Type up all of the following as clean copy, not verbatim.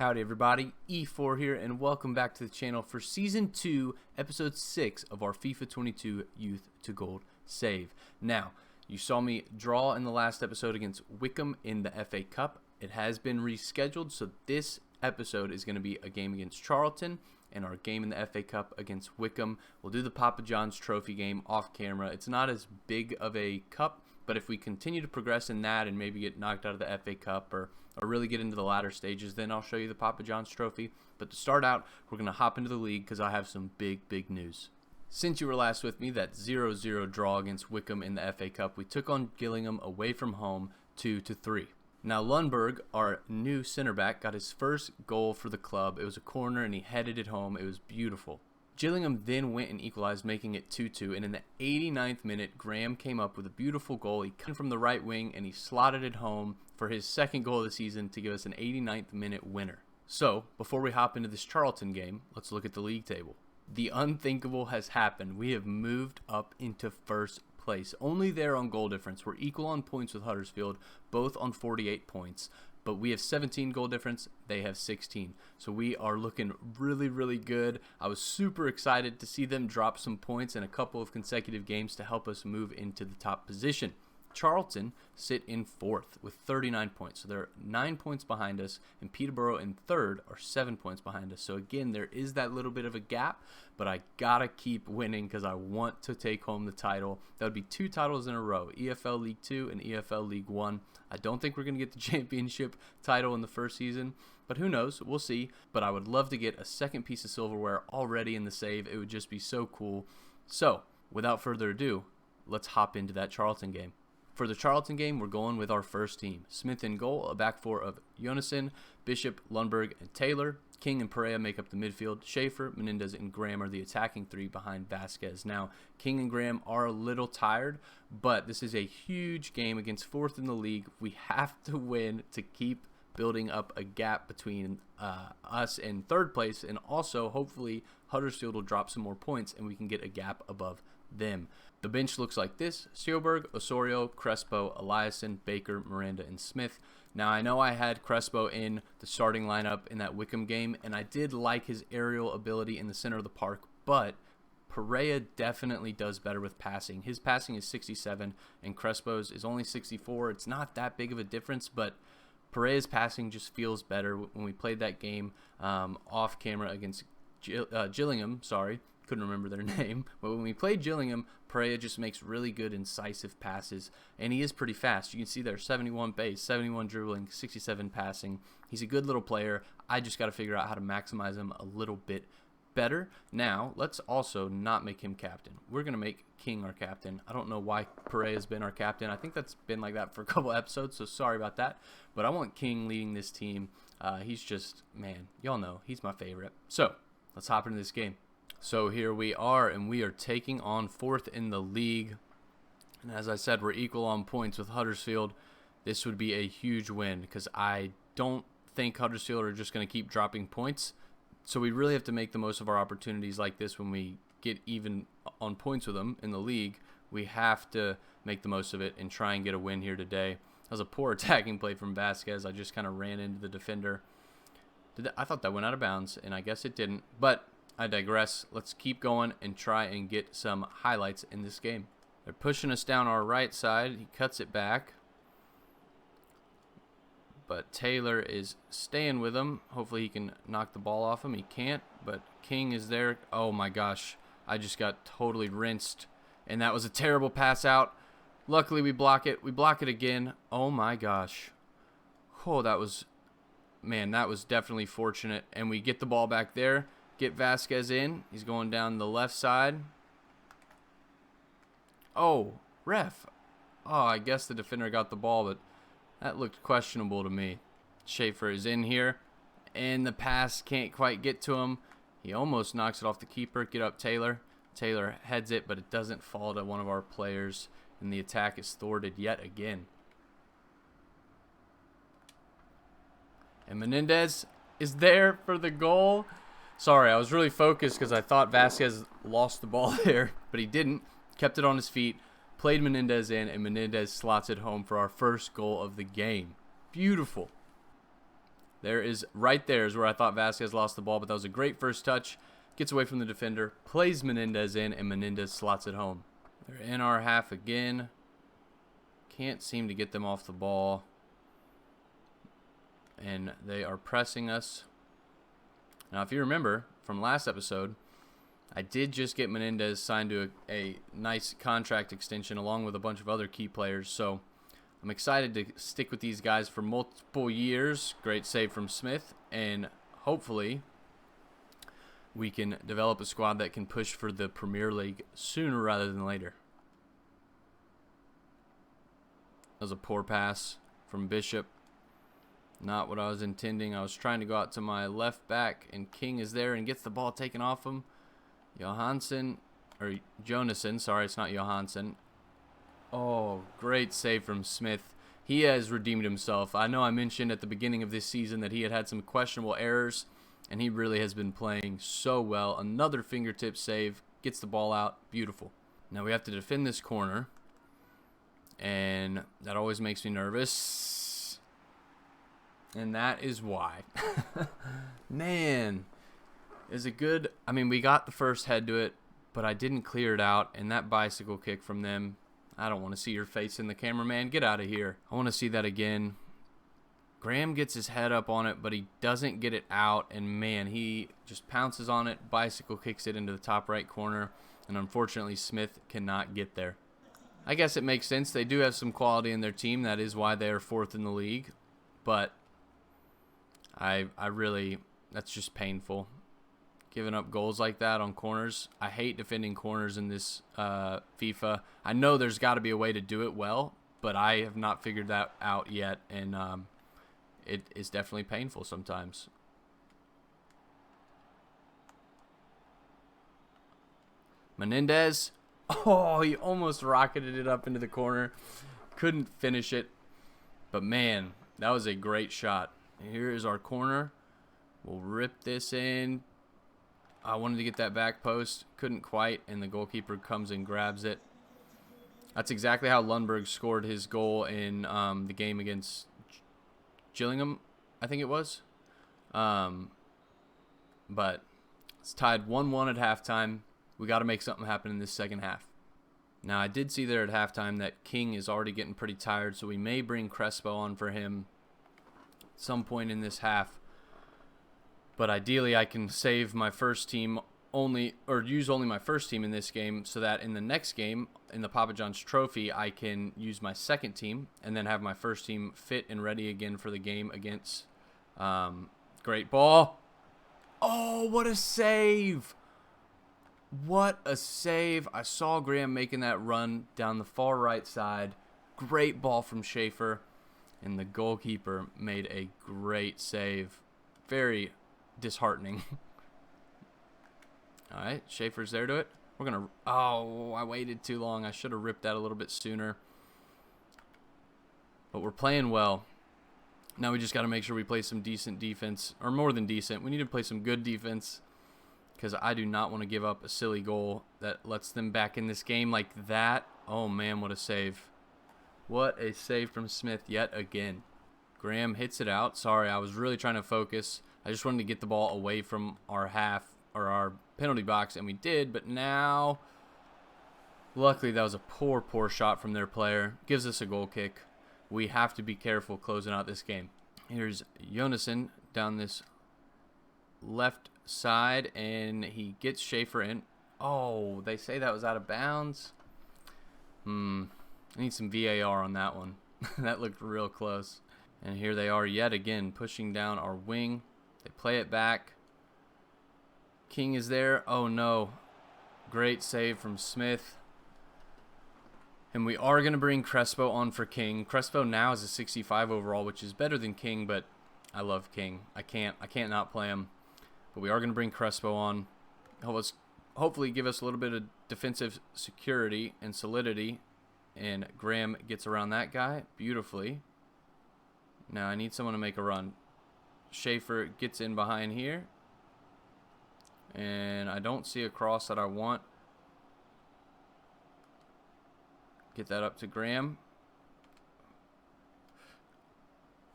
Howdy everybody, Efour here, and welcome back to the channel for Season 2, Episode 6 of our FIFA 22 Youth to Gold save. Now, you saw me draw in the last episode against Wycombe in the FA Cup. It has been rescheduled, so this episode is going to be a game against Charlton and our game in the FA Cup against Wycombe. We'll do the Papa John's Trophy game off camera. It's not as big of a cup, but if we continue to progress in that and maybe get knocked out of the FA Cup or really get into the latter stages, then I'll show you the Papa John's Trophy. But to start out, we're going to hop into the league because I have some big news. Since you were last with me, that 0-0 draw against Wycombe in the FA Cup, we took on Gillingham away from home 2-3. Now Lundberg, our new center back, got his first goal for the club. It was a corner and he headed it home. It was beautiful. Gillingham then went and equalized, making it 2-2, and in the 89th minute, Graham came up with a beautiful goal. He came from the right wing and he slotted it home for his second goal of the season to give us an 89th minute winner. So, before we hop into this Charlton game, let's look at the league table. The unthinkable has happened. We have moved up into first place. Only there on goal difference. We're equal on points with Huddersfield, both on 48 points. But we have 17 goal difference, they have 16. So we are looking really good. I was super excited to see them drop some points in a couple of consecutive games to help us move into the top position. Charlton sit in fourth with 39 points. So they're 9 points behind us, and Peterborough in third are 7 points behind us. So again, there is that little bit of a gap, but I gotta keep winning because I want to take home the title. That would be 2 titles in a row, EFL League 2 and EFL League 1. I don't think we're going to get the championship title in the first season, but who knows? We'll see. But I would love to get a second piece of silverware already in the save. It would just be so cool. So, without further ado, let's hop into that Charlton game. For the Charlton game, we're going with our first team. Smith in goal, a back four of Jonassen, Bishop, Lundberg, and Taylor. King and Pereira make up the midfield. Schaefer, Menendez, and Graham are the attacking three behind Vasquez. Now, King and Graham are a little tired, but this is a huge game against fourth in the league. We have to win to keep building up a gap between us and third place, and also, hopefully, Huddersfield will drop some more points and we can get a gap above them. The bench looks like this: Sjoberg, Osorio, Crespo, Eliasson, Baker, Miranda, and Smith. Now, I know I had Crespo in the starting lineup in that Wycombe game, and I did like his aerial ability in the center of the park, but Pereira definitely does better with passing. His passing is 67, and Crespo's is only 64. It's not that big of a difference, but Pereira's passing just feels better. When we played that game off camera against Gillingham, couldn't remember their name, but when we played Gillingham, Pereira just makes really good incisive passes, and he is pretty fast. You can see there, 71 base, 71 dribbling, 67 passing. He's a good little player. I just got to figure out how to maximize him a little bit better. Now, let's also not make him captain. We're going to make King our captain. I don't know why Pereira's been our captain. I think that's been like that for a couple episodes, so sorry about that. But I want King leading this team. He's just, man, y'all know, he's my favorite. So, let's hop into this game. So here we are, and we are taking on fourth in the league. And as I said, we're equal on points with Huddersfield. This would be a huge win because I don't think Huddersfield are just going to keep dropping points. So we really have to make the most of our opportunities like this when we get even on points with them in the league. We have to make the most of it and try and get a win here today. That was a poor attacking play from Vasquez. I just kind of ran into the defender. I thought that went out of bounds, and I guess it didn't. But I digress. Let's keep going and try and get some highlights in this game. They're pushing us down our right side. He cuts it back, but Taylor is staying with him. Hopefully he can knock the ball off him. He can't, but King is there. Oh my gosh, I just got totally rinsed, and that was a terrible pass out. Luckily we block it. We block it again. Oh my gosh. Oh, that was definitely fortunate, and we get the ball back there. Get Vasquez in. He's going down the left side. Oh, ref. Oh, I guess the defender got the ball, but that looked questionable to me. Schaefer is in here, and the pass can't quite get to him. He almost knocks it off the keeper. Get up, Taylor. Taylor heads it, but it doesn't fall to one of our players, and the attack is thwarted yet again. And Menendez is there for the goal. Sorry, I was really focused because I thought Vasquez lost the ball there, but he didn't. Kept it on his feet, played Menendez in, and Menendez slots it home for our first goal of the game. Beautiful. Right there is where I thought Vasquez lost the ball, but that was a great first touch. Gets away from the defender, plays Menendez in, and Menendez slots it home. They're in our half again. Can't seem to get them off the ball. And they are pressing us. Now, if you remember from last episode, I did just get Menendez signed to a nice contract extension along with a bunch of other key players. So I'm excited to stick with these guys for multiple years. Great save from Smith. And hopefully we can develop a squad that can push for the Premier League sooner rather than later. That was a poor pass from Bishop. Not what I was intending. I was trying to go out to my left back, and King is there and gets the ball taken off him. Jonassen, sorry, it's not Johansson. Oh, great save from Smith. He has redeemed himself. I know I mentioned at the beginning of this season that he had some questionable errors, and he really has been playing so well. Another fingertip save, gets the ball out, beautiful. Now we have to defend this corner, and that always makes me nervous. And that is why. Man, is it good? I mean, we got the first head to it, but I didn't clear it out. And that bicycle kick from them, I don't want to see your face in the camera, man. Get out of here. I want to see that again. Graham gets his head up on it, but he doesn't get it out. And, man, he just pounces on it, bicycle kicks it into the top right corner. And, unfortunately, Smith cannot get there. I guess it makes sense. They do have some quality in their team. That is why they are fourth in the league. But I really, that's just painful. Giving up goals like that on corners. I hate defending corners in this FIFA. I know there's got to be a way to do it well, but I have not figured that out yet, and it is definitely painful sometimes. Menendez. Oh, he almost rocketed it up into the corner. Couldn't finish it. But, man, that was a great shot. Here is our corner. We'll rip this in. I wanted to get that back post. Couldn't quite, and the goalkeeper comes and grabs it. That's exactly how Lundberg scored his goal in the game against Gillingham, I think it was. But it's tied 1-1 at halftime. We got to make something happen in this second half. Now, I did see there at halftime that King is already getting pretty tired, so we may bring Crespo on for him some point in this half. But ideally I can save my first team use only my first team in this game, so that in the next game in the Papa John's Trophy I can use my second team and then have my first team fit and ready again for the game against great ball. Oh, what a save. What a save. I saw Graham making that run down the far right side. Great ball from Schaefer. And the goalkeeper made a great save. Very disheartening. All right, Schaefer's there to it. We're going to... Oh, I waited too long. I should have ripped that a little bit sooner. But we're playing well. Now we just got to make sure we play some decent defense. Or more than decent. We need to play some good defense. Because I do not want to give up a silly goal that lets them back in this game like that. Oh, man, what a save. What a save from Smith yet again. Graham hits it out. Sorry, I was really trying to focus. I just wanted to get the ball away from our our penalty box, and we did. But now, luckily, that was a poor shot from their player. Gives us a goal kick. We have to be careful closing out this game. Here's Jonassen down this left side, and he gets Schaefer in. Oh, they say that was out of bounds. I need some VAR on that one. That looked real close. And here they are yet again, pushing down our wing. They play it back. King is there. Oh, no. Great save from Smith. And we are going to bring Crespo on for King. Crespo now is a 65 overall, which is better than King, but I love King. I can't not play him. But we are going to bring Crespo on. Hopefully give us a little bit of defensive security and solidity. And Graham gets around that guy beautifully. Now I need someone to make a run. Schaefer gets in behind here. And I don't see a cross that I want. Get that up to Graham.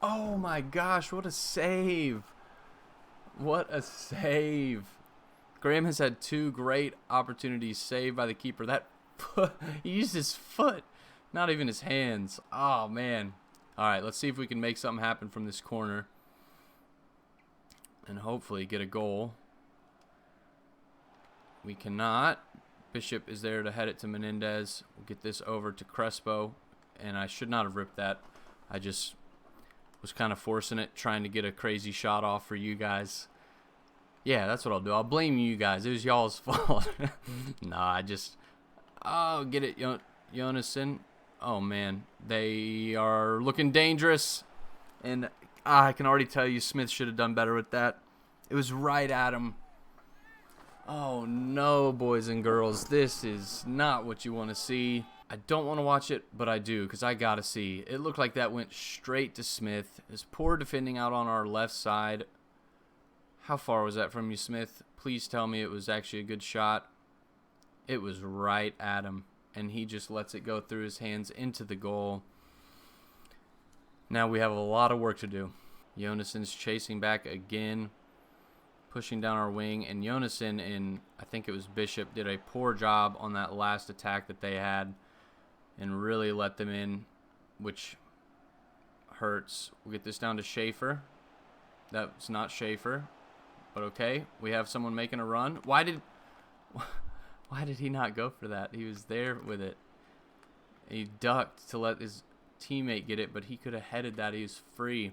Oh my gosh, what a save. What a save. Graham has had 2 great opportunities saved by the keeper. That foot, he used his foot, not even his hands. Oh, man. All right, let's see if we can make something happen from this corner and hopefully get a goal. We cannot. Bishop is there to head it to Menendez. We'll get this over to Crespo, and I should not have ripped that. I just was kind of forcing it, trying to get a crazy shot off for you guys. Yeah, that's what I'll do. I'll blame you guys. It was y'all's fault. Nah, I just... Oh, get it, Jonasson. Oh, man. They are looking dangerous. And I can already tell you Smith should have done better with that. It was right at him. Oh, no, boys and girls. This is not what you want to see. I don't want to watch it, but I do, because I got to see. It looked like that went straight to Smith. His poor defending out on our left side. How far was that from you, Smith? Please tell me it was actually a good shot. It was right at him, and he just lets it go through his hands into the goal. Now we have a lot of work to do. Jonasson's chasing back again, pushing down our wing, and Jonasson and I think it was Bishop did a poor job on that last attack that they had and really let them in, which hurts. We'll get this down to Schaefer. That's not Schaefer, but okay. We have someone making a run. Why did he not go for that? He was there with it. He ducked to let his teammate get it, but he could have headed that. He was free.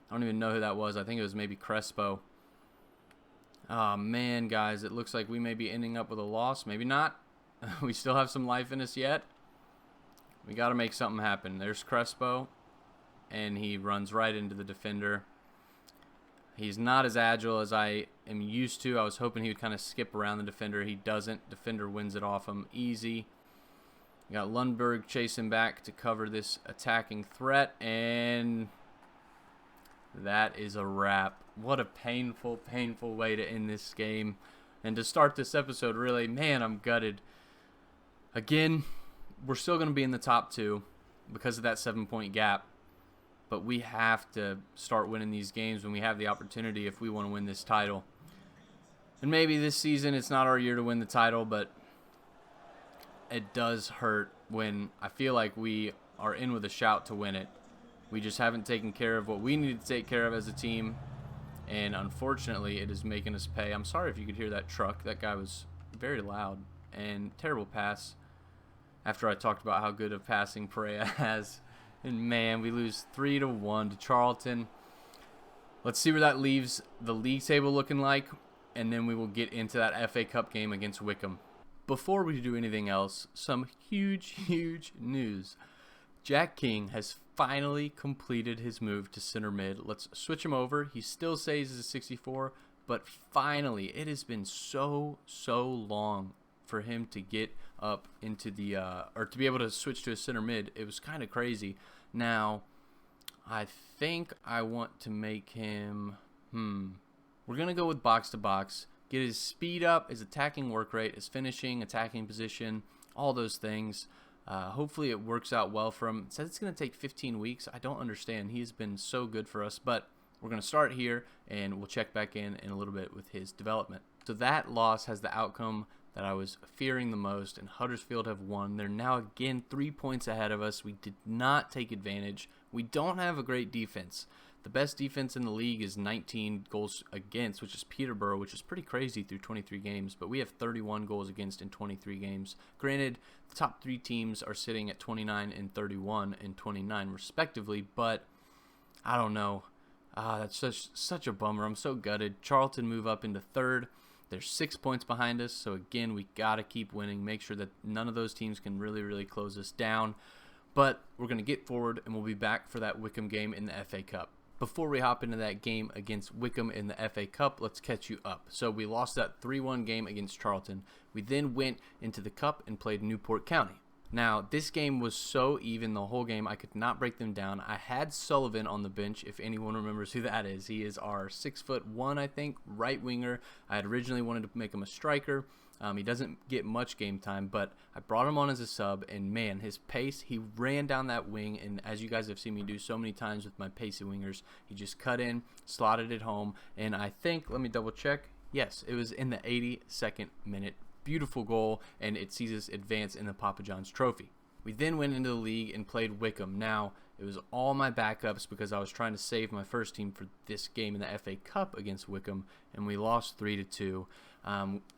I don't even know who that was. I think it was maybe Crespo. Oh, man, guys, it looks like we may be ending up with a loss. Maybe not. We still have some life in us yet. We got to make something happen. There's Crespo, and he runs right into the defender. He's not as agile as I am used to. I was hoping he would kind of skip around the defender. He doesn't. Defender wins it off him easy. We got Lundberg chasing back to cover this attacking threat, and that is a wrap. What a painful, painful way to end this game. And to start this episode, really, man, I'm gutted. Again, we're still going to be in the top 2 because of that 7-point gap. But we have to start winning these games when we have the opportunity if we want to win this title. And maybe this season it's not our year to win the title, but it does hurt when I feel like we are in with a shout to win it. We just haven't taken care of what we need to take care of as a team. And unfortunately, it is making us pay. I'm sorry if you could hear that truck. That guy was very loud. And terrible pass after I talked about how good of passing Perea has. And man, we lose 3-1 to Charlton. Let's see where that leaves the league table looking like. And then we will get into that FA Cup game against Wickham. Before we do anything else, some huge, huge news. Jack King has finally completed his move to center mid. Let's switch him over. He still says he's a 64, but finally, it has been so long for him to get up into the, or to be able to switch to a center mid. It was kind of crazy. Now, I think I want to make him, we're going to go with box to box. Get his speed up, his attacking work rate, his finishing, attacking position, all those things. Hopefully it works out well for him. It says it's going to take 15 weeks. I don't understand. He's been so good for us, but we're going to start here, and we'll check back in a little bit with his development. So that loss has the outcome that I was fearing the most, and Huddersfield have won. They're now again 3 points ahead of us. We did not take advantage. We don't have a great defense. The best defense in the league is 19 goals against, which is Peterborough, which is pretty crazy through 23 games. But we have 31 goals against in 23 games. Granted, the top 3 teams are sitting at 29 and 31 and 29 respectively. But I don't know. That's such a bummer. I'm so gutted. Charlton move up into 3rd. They're 6 points behind us. So again, we got to keep winning. Make sure that none of those teams can really close us down. But we're going to get forward, and we'll be back for that Wickham game in the FA Cup. Before we hop into that game against Wickham in the FA Cup, let's catch you up. So we lost that 3-1 game against Charlton. We then went into the Cup and played Newport County. Now, this game was so even the whole game, I could not break them down. I had Sullivan on the bench, if anyone remembers who that is. He is our 6'1", I think, right winger. I had originally wanted to make him a striker. He doesn't get much game time, but I brought him on as a sub, and man, his pace, he ran down that wing, and as you guys have seen me do so many times with my pacey wingers, he just cut in, slotted it home, and I think, let me double check, yes, it was in the 82nd minute. Beautiful goal, and it sees us advance in the Papa John's Trophy. We then went into the league and played Wickham. Now, it was all my backups because I was trying to save my first team for this game in the FA Cup against Wickham, and we lost 3-2.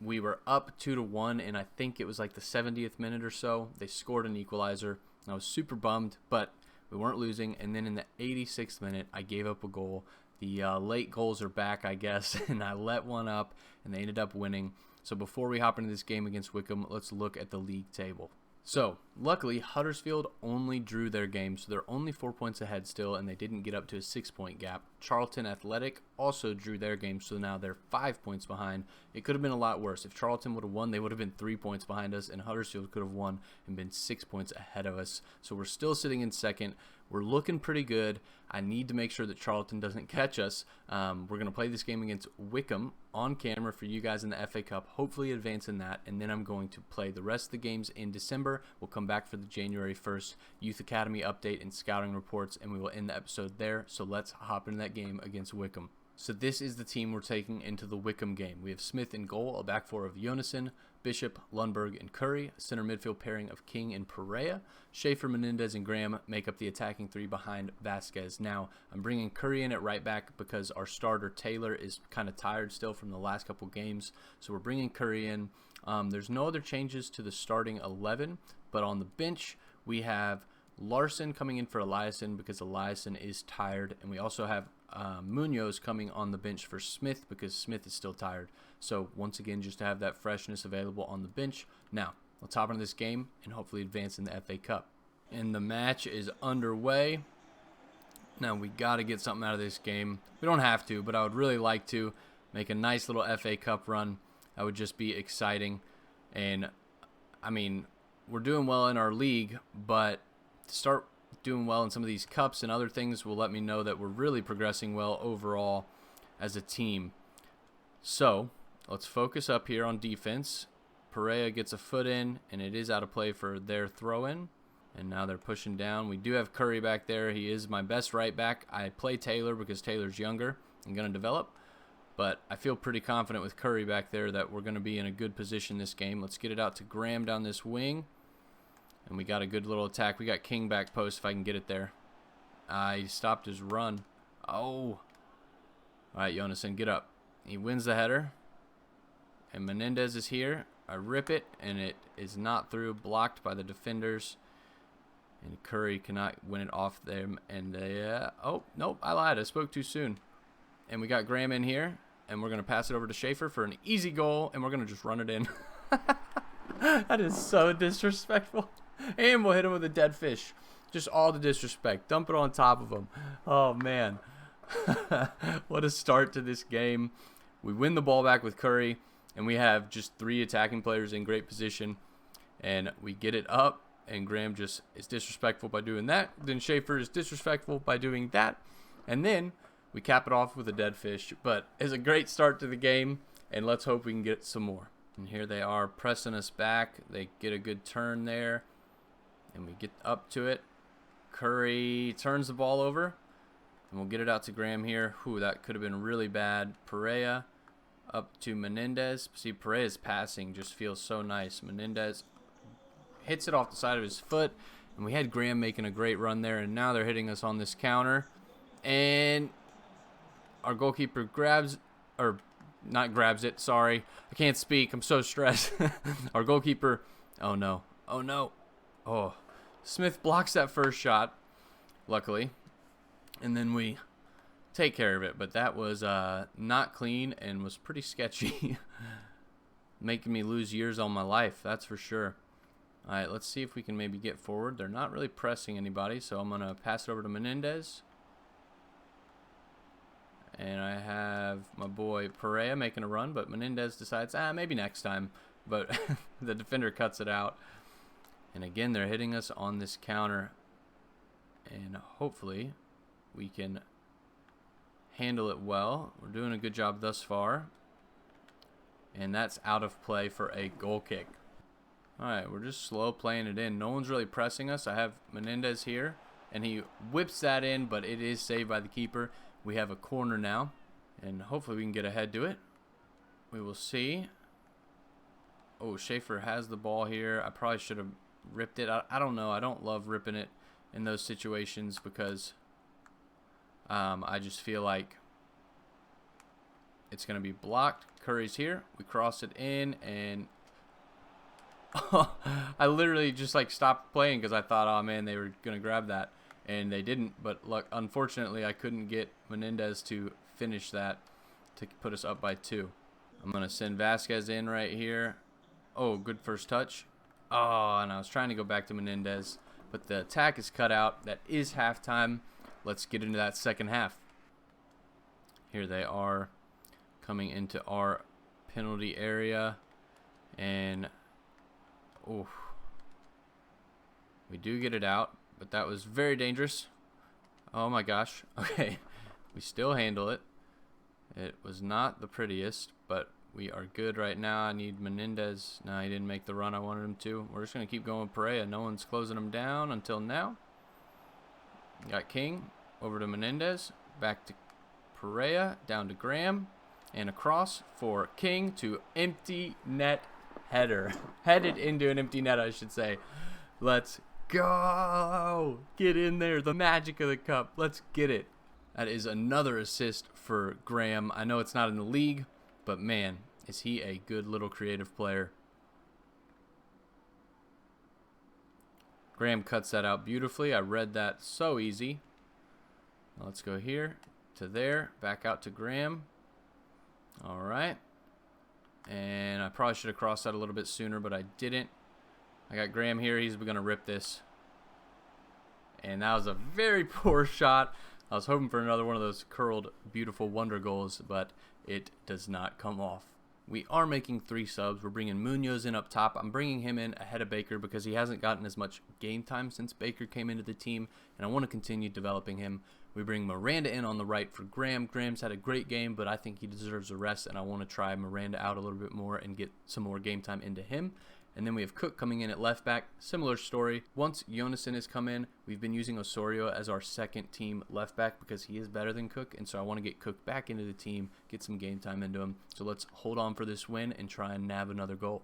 We were up 2-1, and I think it was like the 70th minute or so. They scored an equalizer. I was super bummed, but we weren't losing. And then in the 86th minute, I gave up a goal. The late goals are back, I guess, and I let one up, and they ended up winning. So before we hop into this game against Wickham, let's look at the league table. So, luckily, Huddersfield only drew their game, so they're only 4 points ahead still, and they didn't get up to a 6-point gap. Charlton Athletic also drew their game, so now they're 5 points behind. It could have been a lot worse. If Charlton would have won, they would have been 3 points behind us, and Huddersfield could have won and been 6 points ahead of us. So we're still sitting in second. We're looking pretty good. I need to make sure that Charlton doesn't catch us. We're going to play this game against Wickham on camera for you guys in the FA Cup, hopefully advance in that, and then I'm going to play the rest of the games in December. We'll come back for the January 1st Youth Academy update and scouting reports, and we will end the episode there. So let's hop into that game against Wickham. So this is the team we're taking into the Wickham game. We have Smith in goal, a back four of Jonassen, Bishop, Lundberg, and Curry, a center midfield pairing of King and Pereira. Schaefer, Menendez, and Graham make up the attacking three behind Vasquez. Now, I'm bringing Curry in at right back because our starter, Taylor, is kind of tired still from the last couple games. So we're bringing Curry in. There's no other changes to the starting 11, but on the bench, we have Larson coming in for Eliasson because Eliasson is tired, and we also have Munoz coming on the bench for Smith because Smith is still tired. So once again, just to have that freshness available on the bench. Now, let's hop into this game and hopefully advance in the FA Cup. And the match is underway. Now, we got to get something out of this game. We don't have to, but I would really like to make a nice little FA Cup run. That would just be exciting. And, I mean, we're doing well in our league, but to start doing well in some of these cups and other things will let me know that we're really progressing well overall as a team. So, let's focus up here on defense. Pereira gets a foot in, and it is out of play for their throw-in. And now they're pushing down. We do have Curry back there. He is my best right back. I play Taylor because Taylor's younger and going to develop. But I feel pretty confident with Curry back there that we're going to be in a good position this game. Let's get it out to Graham down this wing. And we got a good little attack. We got King back post if I can get it there. He stopped his run. Oh. All right, Jonassen, get up. He wins the header. And Menendez is here. I rip it, and it is not through. Blocked by the defenders. And Curry cannot win it off them. And, oh, nope, I lied. I spoke too soon. And we got Graham in here. And we're going to pass it over to Schaefer for an easy goal. And we're going to just run it in. That is so disrespectful. And we'll hit him with a dead fish. Just all the disrespect. Dump it on top of him. Oh, man. What a start to this game. We win the ball back with Curry. And we have just 3 attacking players in great position. And we get it up. And Graham just is disrespectful by doing that. Then Schaefer is disrespectful by doing that. And then we cap it off with a dead fish. But it's a great start to the game. And let's hope we can get some more. And here they are pressing us back. They get a good turn there. And we get up to it. Curry turns the ball over. And we'll get it out to Graham here. Whew, that could have been really bad. Pereira up to Menendez. See, Pereira's passing just feels so nice. Menendez hits it off the side of his foot. And we had Graham making a great run there. And now they're hitting us on this counter. And our goalkeeper grabs, or not grabs it, sorry. I can't speak. I'm so stressed. Our goalkeeper, oh no. Oh no. Oh. Smith blocks that first shot, luckily. And then we take care of it. But that was not clean and was pretty sketchy. Making me lose years on my life, that's for sure. All right, let's see if we can maybe get forward. They're not really pressing anybody, so I'm going to pass it over to Menendez. And I have my boy Pereira making a run, but Menendez decides, maybe next time. But the defender cuts it out. And again, they're hitting us on this counter. And hopefully we can handle it well. We're doing a good job thus far. And that's out of play for a goal kick. Alright, we're just slow playing it in. No one's really pressing us. I have Menendez here, and he whips that in, but it is saved by the keeper. We have a corner now, and hopefully we can get ahead to it. We will see. Oh, Schaefer has the ball here. I probably should have ripped it. I don't know. I don't love ripping it in those situations because I just feel like it's going to be blocked. Curry's here. We cross it in, and I literally just like stopped playing because I thought, oh man, they were going to grab that, and they didn't. But look, unfortunately, I couldn't get Menendez to finish that to put us up by 2. I'm going to send Vasquez in right here. Oh, good first touch. Oh, and I was trying to go back to Menendez, but the attack is cut out. That is halftime. Let's get into that second half. Here they are coming into our penalty area, and oh, we do get it out, but that was very dangerous. Oh my gosh. Okay, we still handle it. It was not the prettiest, but we are good right now. I need Menendez. No, he didn't make the run I wanted him to. We're just going to keep going with Perea. No one's closing him down until now. Got King over to Menendez. Back to Perea. Down to Graham. And across for King to empty net header. Headed into an empty net, I should say. Let's go. Get in there. The magic of the cup. Let's get it. That is another assist for Graham. I know it's not in the league, but man, is he a good little creative player. Graham cuts that out beautifully. I read that so easy. Now let's go here to there. Back out to Graham. All right. And I probably should have crossed that a little bit sooner, but I didn't. I got Graham here. He's going to rip this. And that was a very poor shot. I was hoping for another one of those curled, beautiful wonder goals, but it does not come off. We are making 3 subs. We're bringing Munoz in up top. I'm bringing him in ahead of Baker because he hasn't gotten as much game time since Baker came into the team, and I want to continue developing him. We bring Miranda in on the right for Graham. Graham's had a great game, but I think he deserves a rest, and I want to try Miranda out a little bit more and get some more game time into him. And then we have Cook coming in at left back. Similar story. Once Jonason has come in, we've been using Osorio as our second team left back because he is better than Cook. And so I want to get Cook back into the team, get some game time into him. So let's hold on for this win and try and nab another goal.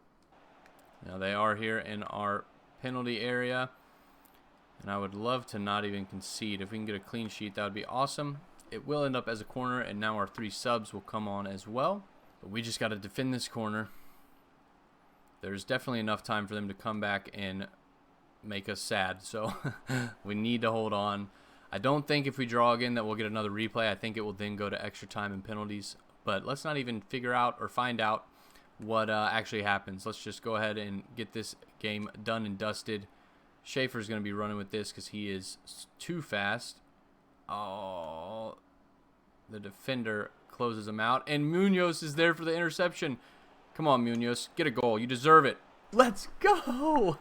Now they are here in our penalty area. And I would love to not even concede. If we can get a clean sheet, that would be awesome. It will end up as a corner, and now our 3 subs will come on as well. But we just got to defend this corner. There's definitely enough time for them to come back and make us sad. So we need to hold on. I don't think if we draw again that we'll get another replay. I think it will then go to extra time and penalties. But let's not even figure out or find out what actually happens. Let's just go ahead and get this game done and dusted. Schaefer's going to be running with this because he is too fast. Oh, the defender closes him out. And Munoz is there for the interception. Come on, Munoz. Get a goal. You deserve it. Let's go.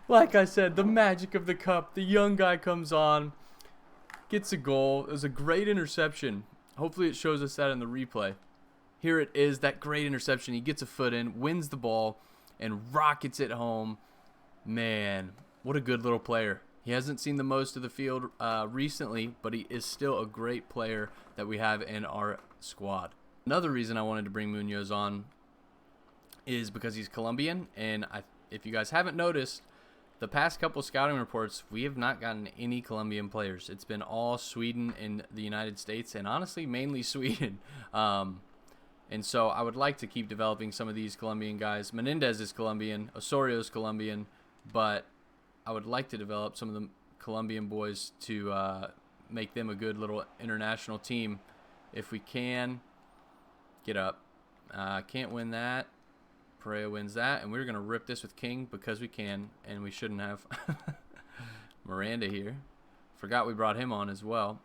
Like I said, the magic of the cup. The young guy comes on, gets a goal. It was a great interception. Hopefully it shows us that in the replay. Here it is, that great interception. He gets a foot in, wins the ball, and rockets it home. Man, what a good little player. He hasn't seen the most of the field recently, but he is still a great player that we have in our squad. Another reason I wanted to bring Munoz on is because he's Colombian, and if you guys haven't noticed, the past couple scouting reports, we have not gotten any Colombian players. It's been all Sweden and the United States, and honestly, mainly Sweden. And so I would like to keep developing some of these Colombian guys. Menendez is Colombian, Osorio is Colombian, but I would like to develop some of the Colombian boys to make them a good little international team if we can. Get up. Can't win that. Perea wins that, and we're going to rip this with King because we can, and we shouldn't have. Miranda here. Forgot we brought him on as well.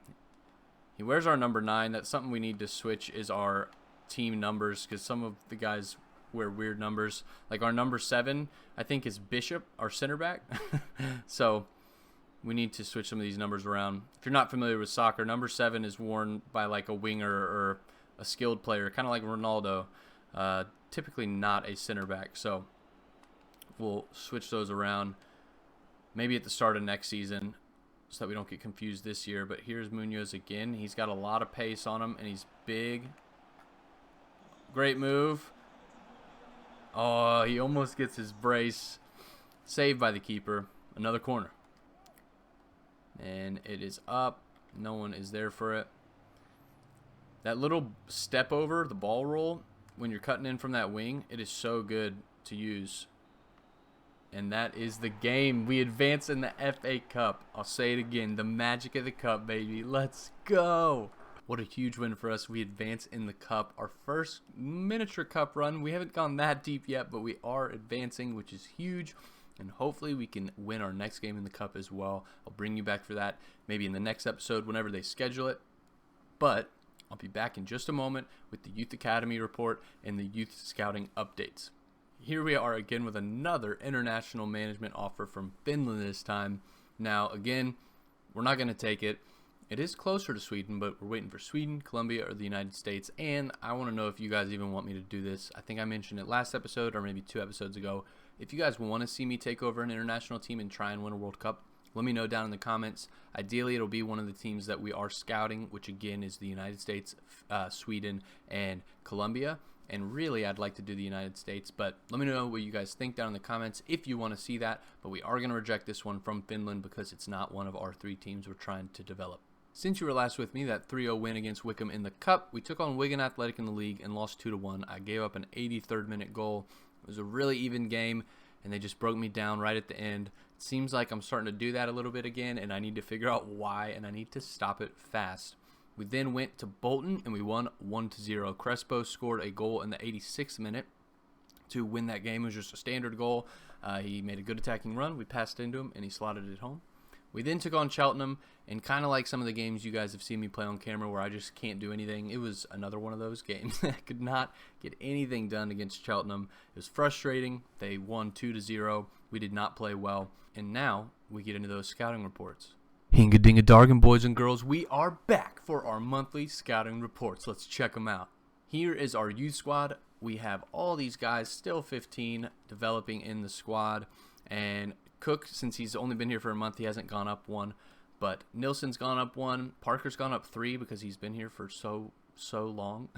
He wears our number 9. That's something we need to switch is our team numbers because some of the guys wear weird numbers. Like our number 7, I think, is Bishop, our center back. So we need to switch some of these numbers around. If you're not familiar with soccer, number 7 is worn by like a winger or a skilled player, kind of like Ronaldo. Typically not a center back, so we'll switch those around maybe at the start of next season so that we don't get confused this year. But here's Munoz again. He's got a lot of pace on him, and he's big. Great move. Oh, he almost gets his brace. Saved by the keeper. Another corner. And it is up. No one is there for it. That little step over, the ball roll, when you're cutting in from that wing, it is so good to use. And that is the game. We advance in the FA Cup. I'll say it again. The magic of the cup, baby. Let's go. What a huge win for us. We advance in the cup. Our first miniature cup run. We haven't gone that deep yet, but we are advancing, which is huge. And hopefully we can win our next game in the cup as well. I'll bring you back for that maybe in the next episode whenever they schedule it. But I'll be back in just a moment with the Youth Academy report and the Youth Scouting updates. Here we are again with another international management offer from Finland this time. Now, again, we're not going to take it. It is closer to Sweden, but we're waiting for Sweden, Colombia, or the United States. And I want to know if you guys even want me to do this. I think I mentioned it last episode or maybe 2 episodes ago. If you guys want to see me take over an international team and try and win a World Cup, let me know down in the comments. Ideally, it'll be one of the teams that we are scouting, which again is the United States, Sweden, and Colombia. And really, I'd like to do the United States, but let me know what you guys think down in the comments if you want to see that. But we are going to reject this one from Finland because it's not one of our 3 teams we're trying to develop. Since you were last with me, that 3-0 win against Wickham in the Cup, we took on Wigan Athletic in the league and lost 2-1. I gave up an 83rd minute goal. It was a really even game, and they just broke me down right at the end. It seems like I'm starting to do that a little bit again, and I need to figure out why, and I need to stop it fast. We then went to Bolton, and we won 1-0. Crespo scored a goal in the 86th minute to win that game. It was just a standard goal. He made a good attacking run. We passed into him, and he slotted it home. We then took on Cheltenham, and kind of like some of the games you guys have seen me play on camera where I just can't do anything, it was another one of those games. I could not get anything done against Cheltenham. It was frustrating. They won 2-0. We did not play well. And now we get into those scouting reports. Hinga-dinga-dargan, boys and girls, we are back for our monthly scouting reports. Let's check them out. Here is our youth squad. We have all these guys, still 15, developing in the squad. And Cook, since he's only been here for a month, he hasn't gone up 1. But Nilsson's gone up 1. Parker's gone up 3 because he's been here for so long.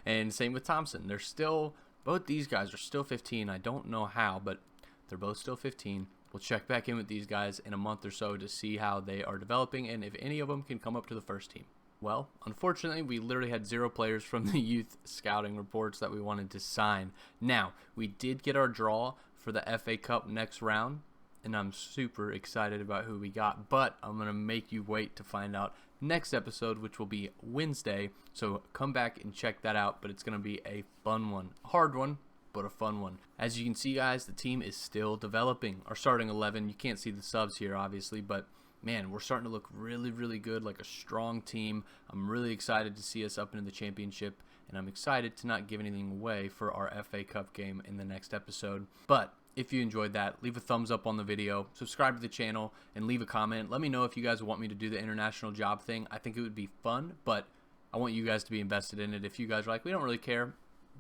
And same with Thompson. They're still, both these guys are still 15. I don't know how, but they're both still 15. We'll check back in with these guys in a month or so to see how they are developing and if any of them can come up to the first team. Well, unfortunately, we literally had 0 players from the youth scouting reports that we wanted to sign. Now, we did get our draw for the FA Cup next round, and I'm super excited about who we got, but I'm going to make you wait to find out next episode, which will be Wednesday. So come back and check that out, but it's going to be a fun one. A hard one, but a fun one. As you can see, guys, the team is still developing. Our starting 11, you can't see the subs here, obviously, but man, we're starting to look really, really good, like a strong team. I'm really excited to see us up into the championship, and I'm excited to not give anything away for our FA Cup game in the next episode. But if you enjoyed that, leave a thumbs up on the video, subscribe to the channel, and leave a comment. Let me know if you guys want me to do the international job thing. I think it would be fun, but I want you guys to be invested in it. If you guys are like, we don't really care,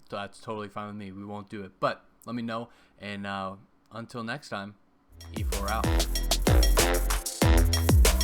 that's totally fine with me. We won't do it. But let me know, and until next time, Efour out.